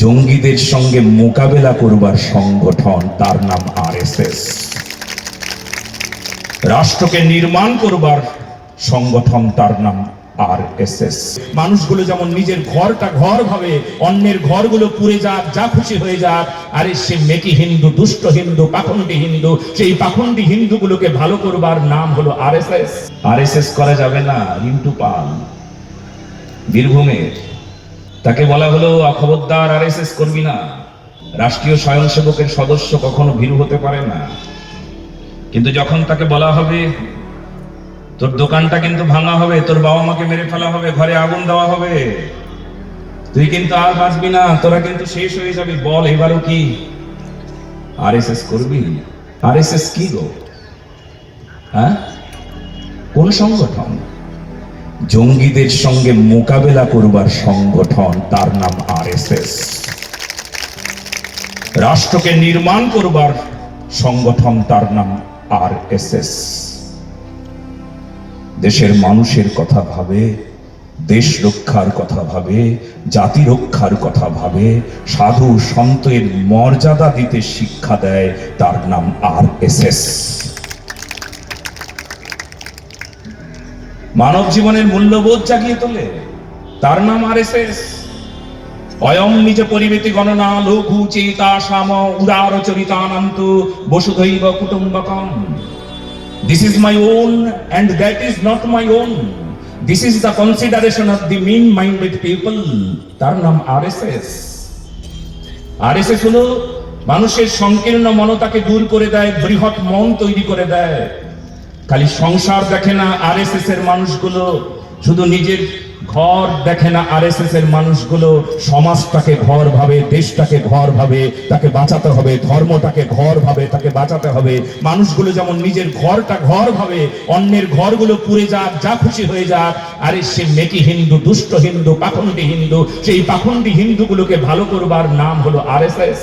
জঙ্গিদের সঙ্গে মোকাবেলা করবার সংগঠন, তার নাম আরএসএস। রাষ্ট্রকে নির্মাণ করবার সংগঠন, তার নাম আরএসএস। মানুষগুলো যেমন নিজের ঘরটা ঘর ভাবে, অন্যের ঘরগুলো পুড়ে যাক, যা খুশি হয়ে যাক, আরে সে মেকি হিন্দু, দুষ্ট হিন্দু, পাখন্ডী হিন্দু, সেই পাখন্ডী হিন্দুগুলোকে ভালো করবার নাম হলো আরএসএস। আরএসএস করা যাবে না। রিন্টু পাল বীরভূমের, তাকে বলা হলো খবরদার আরএসএস করবি না, রাষ্ট্রীয় স্বয়ংসেবকের সদস্য কখনো ভীরু হতে পারে না। কিন্তু যখন তাকে বলা হবে তোর দোকানটা কিন্তু ভাঙা হবে, তোর বাবা মাকে মেরে ফেলা হবে, ঘরে আগুন দেওয়া হবে, তুই কিন্তু আর বাঁচবি না, তোরা কিন্তু শেষ হয়ে যাবি, বল এবারও কি আরএসএস করবি? আরএসএস কি গো? হ্যাঁ, কোন সংগঠন? জঙ্গিদের সঙ্গে মোকাবেলা করবার সংগঠন, তার নাম আরএসএস। রাষ্ট্রকে নির্মাণ করবার সংগঠন, তার নাম আরএসএস। দেশের মানুষের কথা ভাবে, দেশ রক্ষার কথা ভাবে, জাতি রক্ষার কথা ভাবে, সাধু সন্তের মর্যাদা দিতে শিক্ষা দেয়, তার নাম আরএসএস। মানব জীবনের মূল্যবোধ জাগিয়ে তোলে, তার নাম আরএসএস। অয়ম নিজ পরিবেতি গণনা লঘু চেতা সাম উদার চরিতানন্ত বসুধৈব কুটুম্বকম। This is my own and that is not my own. This is the consideration of the mean-minded people. তার নাম আরএসএস। আরএসএস হলো মানুষের সংকীর্ণ মনতাকে দূর করে দেয়, বৃহৎ মন তৈরি করে দেয়। খালি সংসার দেখে না আরএসএস এর মানুষগুলো, শুধু নিজের ঘর দেখে না আরএসএস এর মানুষগুলো, সমাজটাকে ঘর ভাবে, দেশটাকে ঘর ভাবে, তাকে বাঁচাতে হবে, ধর্মটাকে ঘর ভাবে, তাকে বাঁচাতে হবে। মানুষগুলো যেমন নিজের ঘরটা ঘর ভাবে, অন্যের ঘরগুলো পুড়ে যাক, যা খুশি হয়ে যাক, আরে সে মেকি হিন্দু, দুষ্ট হিন্দু, পাখন্ডী হিন্দু, সেই পাখন্ডী হিন্দুগুলোকে ভালো করবার নাম হলো আরএসএস।